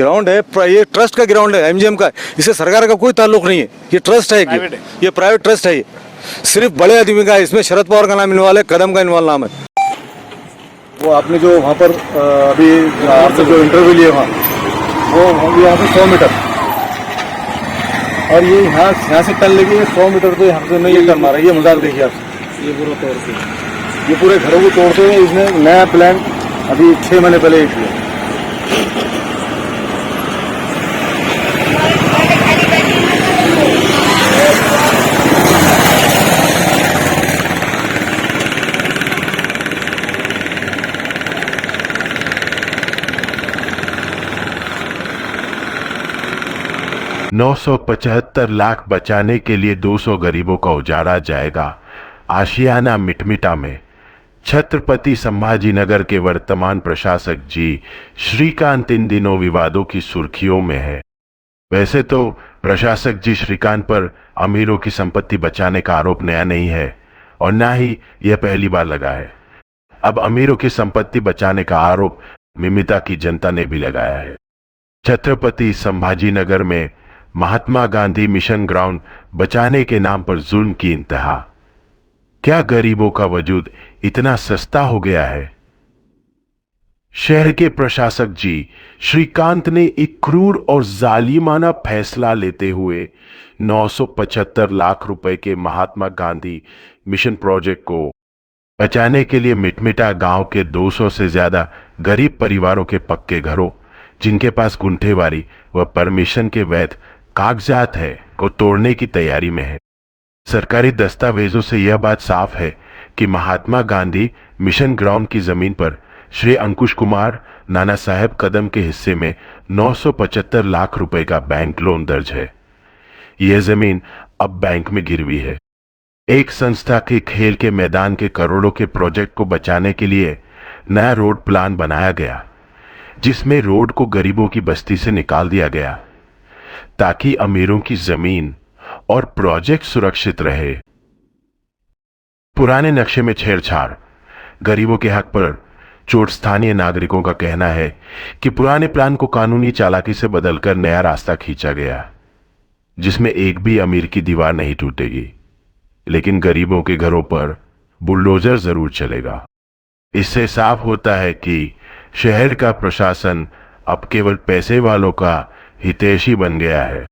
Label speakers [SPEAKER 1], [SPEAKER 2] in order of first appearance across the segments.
[SPEAKER 1] Ground है, ये trust का ग्राउंड है, एमजीएम का। इससे सरकार का कोई ताल्लुक नहीं है, ये ट्रस्ट है, ये प्राइवेट ट्रस्ट है। ये सिर्फ बड़े आदमी का है, इसमें शरद पवार का नाम इन्वॉल्व है, कदम का इन्वॉल्व नाम है। वो आपने जो वहाँ पर अभी आपसे जो इंटरव्यू लिए वहाँ, वो यहाँ से 100 मीटर, और ये यहाँ से टन लेके 100 मीटर तो यहाँ से नहीं ये टन मारा। ये मजाक देखिए आप, ये पूरा तोड़ते, ये पूरे घरों को तोड़ते हुए इसने नया प्लान अभी 6 महीने पहले ही किया।
[SPEAKER 2] 975 लाख बचाने के लिए 200 गरीबों का उजाड़ा जाएगा। आशियाना मिटमिटा में छत्रपति संभाजीनगर के वर्तमान प्रशासक जी श्रीकांत इन दिनों विवादों की सुर्खियों में है। वैसे तो प्रशासक जी श्रीकांत पर अमीरों की संपत्ति बचाने का आरोप नया नहीं है और ना ही यह पहली बार लगा है। अब अमीरों की संपत्ति बचाने का आरोप मिमिता की जनता ने भी लगाया है। छत्रपति संभाजीनगर में महात्मा गांधी मिशन ग्राउंड बचाने के नाम पर जुल्म की इंतहा। क्या गरीबों का वजूद इतना सस्ता हो गया है? शहर के प्रशासक जी श्रीकांत ने एक क्रूर और जालिमाना फैसला लेते हुए 975 लाख रुपए के महात्मा गांधी मिशन प्रोजेक्ट को बचाने के लिए मिटमिटा गांव के 200 से ज्यादा गरीब परिवारों के पक्के घरों, जिनके पास गुंठेवारी व परमिशन के वैध कागजात है, को तोड़ने की तैयारी में है। सरकारी दस्तावेजों से यह बात साफ है कि महात्मा गांधी मिशन ग्राउंड की जमीन पर श्री अंकुश कुमार नाना साहेब कदम के हिस्से में 975 लाख रुपए का बैंक लोन दर्ज है। यह जमीन अब बैंक में गिरवी है। एक संस्था के खेल के मैदान के करोड़ों के प्रोजेक्ट को बचाने के लिए नया रोड प्लान बनाया गया, जिसमें रोड को गरीबों की बस्ती से निकाल दिया गया ताकि अमीरों की जमीन और प्रोजेक्ट सुरक्षित रहे। पुराने नक्शे में छेड़छाड़, गरीबों के हक पर चोट। स्थानीय नागरिकों का कहना है कि पुराने प्लान को कानूनी चालाकी से बदलकर नया रास्ता खींचा गया, जिसमें एक भी अमीर की दीवार नहीं टूटेगी, लेकिन गरीबों के घरों पर बुलडोजर जरूर चलेगा। इससे साफ होता है कि शहर का प्रशासन अब केवल पैसे वालों का हितैषी बन गया है।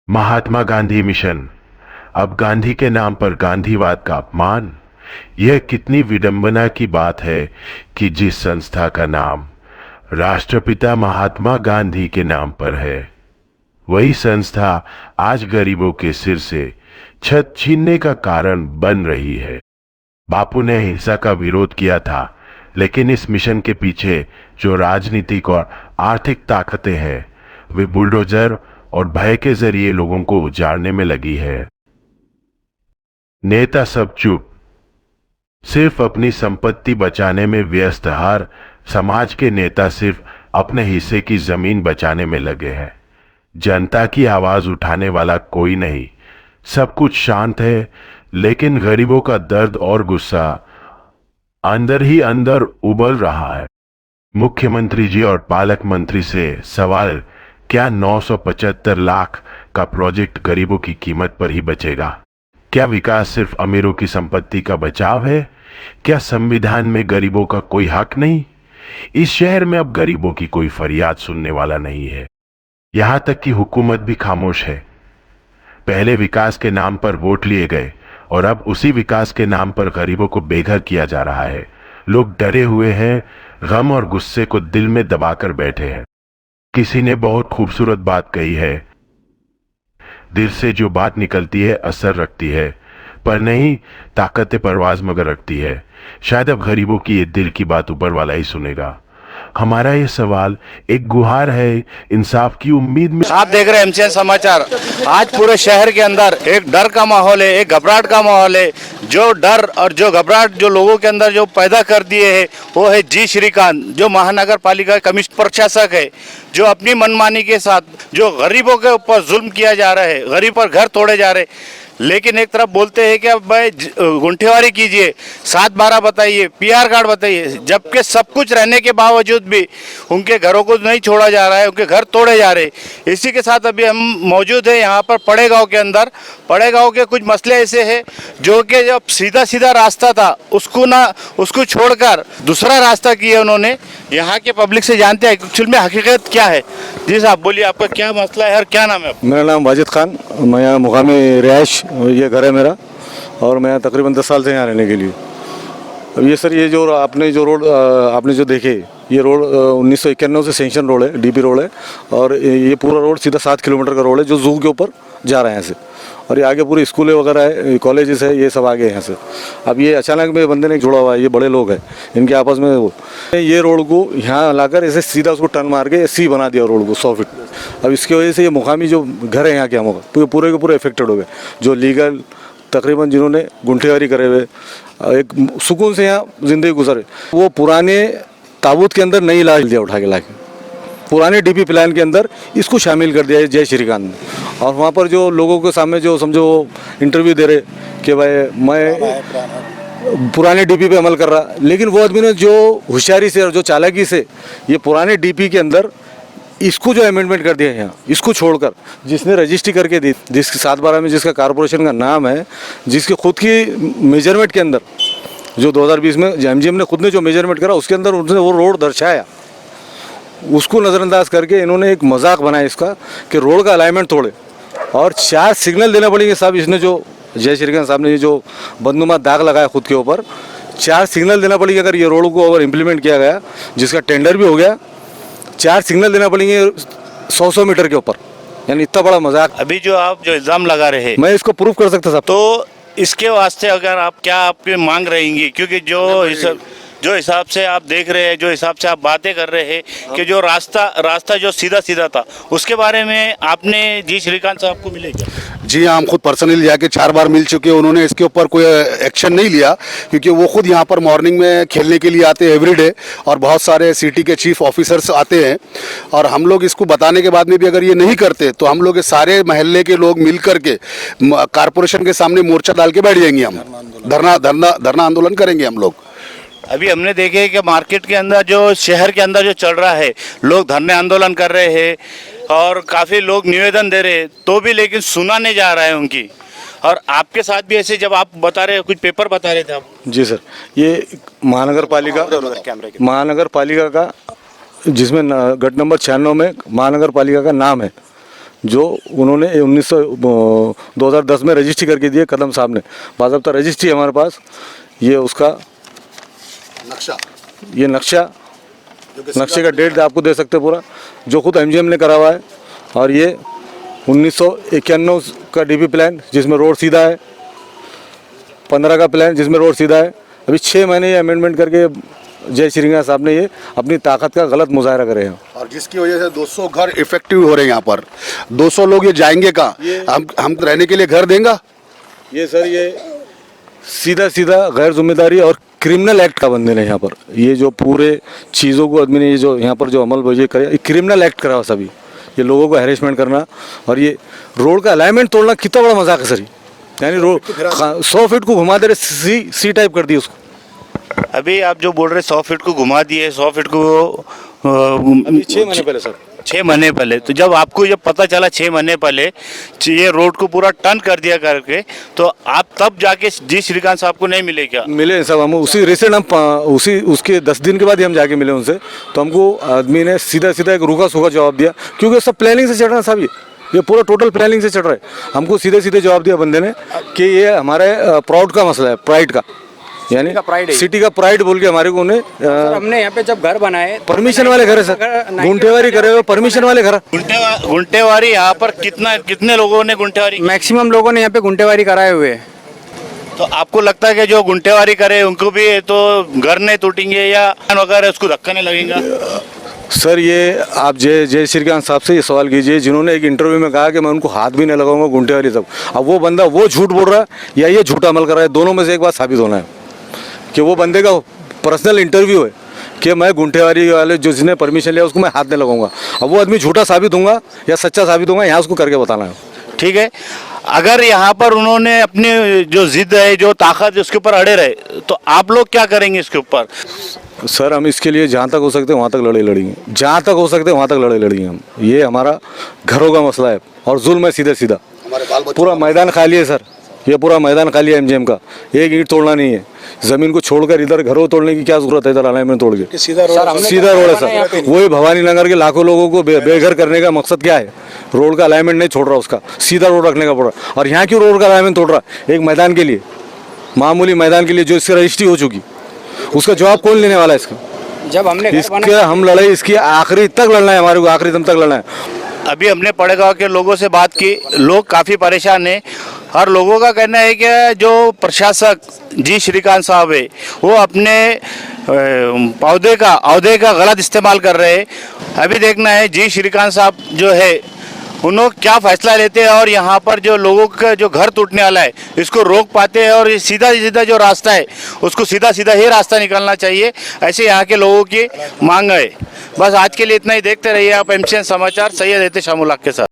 [SPEAKER 2] महात्मा गांधी मिशन, अब गांधी के नाम पर गांधीवाद का अपमान। यह कितनी विडंबना की बात है कि जिस संस्था का नाम राष्ट्रपिता महात्मा गांधी के नाम पर है, वही संस्था आज गरीबों के सिर से छत छीनने का कारण बन रही है। बापू ने हिंसा का विरोध किया था, लेकिन इस मिशन के पीछे जो राजनीतिक और आर्थिक ताकतें हैं, वे बुलडोजर और भय के जरिए लोगों को उजाड़ने में लगी है। नेता सब चुप, सिर्फ अपनी संपत्ति बचाने में व्यस्त। हर समाज के नेता सिर्फ अपने हिस्से की जमीन बचाने में लगे हैं। जनता की आवाज उठाने वाला कोई नहीं। सब कुछ शांत है, लेकिन गरीबों का दर्द और गुस्सा अंदर ही अंदर उबल रहा है। मुख्यमंत्री जी और पालक मंत्री से सवाल, क्या 975 लाख का प्रोजेक्ट गरीबों की कीमत पर ही बचेगा? क्या विकास सिर्फ अमीरों की संपत्ति का बचाव है? क्या संविधान में गरीबों का कोई हक नहीं? इस शहर में अब गरीबों की कोई फरियाद सुनने वाला नहीं है। यहां तक कि हुकूमत भी खामोश है। पहले विकास के नाम पर वोट लिए गए और अब उसी विकास के नाम पर गरीबों को बेघर किया जा रहा है। लोग डरे हुए हैं, गम और गुस्से को दिल में दबाकर बैठे हैं। किसी ने बहुत खूबसूरत बात कही है, दिल से जो बात निकलती है असर रखती है, पर नहीं ताकत परवाज मगर रखती है। शायद अब गरीबों की ये दिल की बात ऊपर वाला ही सुनेगा। हमारा ये सवाल एक गुहार है इंसाफ की उम्मीद में।
[SPEAKER 3] आप देख रहे हैं एमसीएन समाचार। आज पूरे शहर के अंदर एक डर का माहौल है, एक घबराहट का माहौल है। जो डर और जो घबराहट जो लोगों के अंदर जो पैदा कर दिए है, वो है जी श्रीकांत, जो महानगर पालिका कमिश्नर प्रशासक है, जो अपनी मनमानी के साथ जो गरीबों के ऊपर जुल्म किया जा रहा है, गरीब पर घर तोड़े जा रहे। लेकिन एक तरफ बोलते हैं कि अब भाई गुंठेवारी कीजिए, 7/12 बताइए, पीआर कार्ड बताइए, जबकि सब कुछ रहने के बावजूद भी उनके घरों को नहीं छोड़ा जा रहा है, उनके घर तोड़े जा रहे हैं। इसी के साथ अभी हम मौजूद है यहाँ पर पड़े गाँव के अंदर। पड़े गाँव के कुछ मसले ऐसे हैं जो कि जब सीधा सीधा रास्ता था उसको छोड़कर दूसरा रास्ता किया उन्होंने। यहाँ के पब्लिक से जानते हैं एक्चुअल में हकीकत क्या है। जी साहब बोलिए, आपका क्या मसला है और क्या नाम है आपका?
[SPEAKER 1] मेरा नाम वाजिद खान, मैं यहाँ मुकामी रिहाइश, ये घर है मेरा, और मैं यहाँ तकरीबन 10 साल से यहाँ रहने के लिए। अब ये सर, ये जो आपने जो देखे, ये रोड 1991 से सेंक्शन रोड है, डीपी रोड है, और ये पूरा रोड सीधा 7 किलोमीटर का रोड है जो जू के ऊपर जा रहा है यहाँ से, और ये आगे पूरी स्कूलें वगैरह है, कॉलेजेस है, ये सब आगे यहाँ से। अब ये अचानक में बंदे ने जुड़ा हुआ है, ये बड़े लोग हैं, इनके आपस में ये रोड को यहाँ लाकर ऐसे सीधा उसको टर्न मार के सी बना दिया रोड को 100 फीट। अब इसकी वजह से ये मुकामी जो घर है यहाँ के, हम पूरे के पूरे इफेक्टेड हो गए। जो लीगल तकरीबन जिन्होंने गुंठेवारी करे हुए एक सुकून से यहाँ ज़िंदगी गुजरे, वो पुराने ताबूत के अंदर नई लाश दिया उठा के लाके, पुराने डीपी प्लान के अंदर इसको शामिल कर दिया है जय श्रीकांत ने। और वहाँ पर जो लोगों के सामने जो समझो इंटरव्यू दे रहे कि भाई मैं पुराने डीपी पे अमल कर रहा, लेकिन वो आदमी ने जो होशियारी से और जो चालाकी से ये पुराने डीपी के अंदर इसको जो अमेंडमेंट कर दिया है यहाँ, इसको छोड़कर जिसने रजिस्ट्री करके दी, जिसके 7/12 में जिसका कारपोरेशन का नाम है, जिसके खुद की मेजरमेंट के अंदर जो 2020 में एमजीएम ने खुद ने जो मेजरमेंट करा उसके अंदर उसने वो रोड दर्शाया, उसको नज़रअंदाज करके इन्होंने एक मजाक बनाया इसका कि रोड का अलाइनमेंट तोड़े और 4 सिग्नल देना पड़ेंगे साहब। इसने जो जय श्रीकांत साहब ने ये जो बदनुमा दाग लगाया खुद के ऊपर, 4 सिग्नल देना पड़ेंगे अगर ये रोड को अगर इम्प्लीमेंट किया गया, जिसका टेंडर भी हो गया, 4 सिग्नल देना पड़ेंगे 100 मीटर के ऊपर, यानी इतना बड़ा मजाक।
[SPEAKER 3] अभी जो आप जो इल्ज़ाम लगा रहे हैं,
[SPEAKER 1] मैं इसको प्रूफ कर सकता साहब।
[SPEAKER 3] तो इसके वास्ते अगर आप क्या आपकी मांग रहेंगी, क्योंकि जो हिसाब से आप देख रहे हैं, जो हिसाब से आप बातें कर रहे हैं कि जो रास्ता जो सीधा था, उसके बारे में आपने जी श्रीकांत साहब को मिले क्या?
[SPEAKER 4] जी हाँ, हम खुद पर्सनली जाके 4 बार मिल चुके हैं। उन्होंने इसके ऊपर कोई एक्शन नहीं लिया, क्योंकि वो खुद यहाँ पर मॉर्निंग में खेलने के लिए आते हैं एवरीडे, और बहुत सारे सिटी के चीफ ऑफिसर्स आते हैं। और हम लोग इसको बताने के बाद में भी अगर ये नहीं करते तो हम लोग सारे महल्ले के लोग मिल करके कारपोरेशन के सामने मोर्चा डाल के बैठ जाएंगे, हम धरना आंदोलन करेंगे हम लोग।
[SPEAKER 3] अभी हमने देखे कि मार्केट के अंदर जो शहर के अंदर जो चल रहा है, लोग धरने आंदोलन कर रहे हैं और काफ़ी लोग निवेदन दे रहे हैं, तो भी लेकिन सुना नहीं जा रहा है उनकी। और आपके साथ भी ऐसे जब आप बता रहे, कुछ पेपर बता रहे थे आप।
[SPEAKER 1] जी सर, ये महानगर पालिका का जिसमें गट नंबर 96 में महानगर पालिका का नाम है, जो उन्होंने 2010 में रजिस्ट्री करके दिए कदम साहब ने, बाज़ाब्ता रजिस्ट्री हमारे पास। ये उसका नक्शे का डेट आपको दे सकते पूरा, जो खुद एमजीएम ने करा हुआ है। और ये 1991 का डीपी प्लान जिसमें रोड सीधा है, 15 का प्लान जिसमें रोड सीधा है। अभी 6 महीने ये अमेंडमेंट करके जय श्रीकांत साहब ने ये अपनी ताकत का गलत मुजाहरा करे हैं,
[SPEAKER 4] और जिसकी वजह से 200 घर इफेक्टिव हो रहे हैं। यहाँ पर 200 लोग ये जाएंगे कहाँ? हम रहने के लिए घर देंगे?
[SPEAKER 1] ये सर, ये सीधा गैर जिम्मेदारी और क्रिमिनल एक्ट का बंदे ने यहाँ पर ये जो पूरे चीज़ों को आदमी ने ये जो यहाँ पर जो अमल ये करे, ये क्रिमिनल एक्ट करा हुआ सभी, ये लोगों को हैरेसमेंट करना और ये रोड का अलाइनमेंट तोड़ना कितना बड़ा मजाक है सर। यानी रोड 100 फीट को घुमा दे रहे, सी टाइप कर दी उसको।
[SPEAKER 3] अभी आप जो बोल रहे 100 फीट को घुमा दिए, 100 फीट को
[SPEAKER 1] 6 महीने पहले सर,
[SPEAKER 3] 6 महीने पहले। तो जब आपको जब पता चला 6 महीने पहले ये रोड को पूरा टर्न कर दिया करके, तो आप तब जाके जी श्रीकांत साहब को नहीं मिले क्या?
[SPEAKER 1] मिले सब हम उसी रिसेंट, हम उसके 10 दिन के बाद ही हम जाके मिले उनसे। तो हमको आदमी ने सीधा एक रूखा सूखा जवाब दिया, क्योंकि सब प्लानिंग से चढ़ रहा है साहब, ये पूरा टोटल प्लानिंग से चढ़ रहा है। हमको सीधे जवाब दिया बंदे ने कि ये हमारे प्राउड का मसला है, प्राइड का, यानी सिटी का प्राइड बोल के हमारे को उन्हें।
[SPEAKER 5] हमने यहाँ पे जब घर बनाए,
[SPEAKER 1] परमिशन वाले घर है सर, गुंठेवारी करे हुए परमिशन वाले घर।
[SPEAKER 3] गुंठेवारी यहाँ पर कितने लोगों ने गुंठेवारी?
[SPEAKER 5] मैक्सिमम लोगों ने यहाँ पे गुंठेवारी कराए हुए हैं।
[SPEAKER 3] तो आपको लगता है कि जो गुंठेवारी करे उनको भी तो घर नहीं टूटेंगे या वगैरह उसको धक्का नहीं लगेगा?
[SPEAKER 1] सर, ये आप जय श्रीकांत साहब से ये सवाल कीजिए, जिन्होंने एक इंटरव्यू में कहा कि मैं उनको हाथ भी नहीं लगाऊंगा गुंठेवारी सब। अब वो बंदा वो झूठ बोल रहा है या ये झूठा अमल कर रहा है, दोनों में से एक बात साबित होना है कि वो बंदे का पर्सनल इंटरव्यू है कि मैं गुंठेवारी वाले जो जिसने परमिशन लिया उसको मैं हाथ नहीं लगाऊंगा। अब वो आदमी झूठा साबित होगा या सच्चा साबित होगा, यहाँ उसको करके बताना है।
[SPEAKER 3] ठीक है, अगर यहाँ पर उन्होंने अपनी जो जिद है, जो ताकत है, उसके ऊपर अड़े रहे तो आप लोग क्या करेंगे इसके ऊपर?
[SPEAKER 1] सर हम इसके लिए जहाँ तक हो सकते हैं वहाँ तक लड़ाई लड़ेंगे, जहाँ तक हो सकते हैं वहाँ तक लड़ाई लड़ेंगे हम। ये हमारा घरों का मसला है और जुल्म है सीधे सीधा। पूरा मैदान खाली है सर, ये पूरा मैदान खाली है एमजीएम का, एक ईंट तोड़ना नहीं है। ज़मीन को छोड़कर इधर घरों तोड़ने की क्या ज़रूरत है? इधर अलाइनमेंट तोड़ के सीधा रोड है सर। वही भवानी नगर के लाखों लोगों को बेघर करने का मकसद क्या है? रोड का अलाइनमेंट नहीं छोड़ रहा, उसका सीधा रोड रखने का पड़ रहा। और यहाँ क्यों रोड का अलाइनमेंट तोड़ रहा? एक मैदान के लिए, मामूली मैदान के लिए जो इसकी रजिस्ट्री हो चुकी, उसका जवाब कौन लेने वाला है इसका?
[SPEAKER 5] जब हमने घर
[SPEAKER 1] इसके
[SPEAKER 5] बनाया,
[SPEAKER 1] हम लड़ाई इसकी आखिरी तक लड़ना है, हमारे को आखिरी दम तक लड़ना है।
[SPEAKER 3] अभी हमने पड़ेगांव के लोगों से बात की, लोग काफ़ी परेशान हैं और लोगों का कहना है कि जो प्रशासक जी श्रीकांत साहब है वो अपने अहदे का गलत इस्तेमाल कर रहे हैं। अभी देखना है जी श्रीकांत साहब जो है उन्होंने क्या फैसला लेते हैं और यहाँ पर जो लोगों का जो घर टूटने वाला है इसको रोक पाते हैं और ये सीधा सीधा जो रास्ता है उसको सीधा सीधा ही रास्ता निकलना चाहिए, ऐसे यहाँ के लोगों की मांग है। बस आज के लिए इतना ही। देखते रहिए आप एमसीएन समाचार। सैयद एहते शामुल हक के साथ।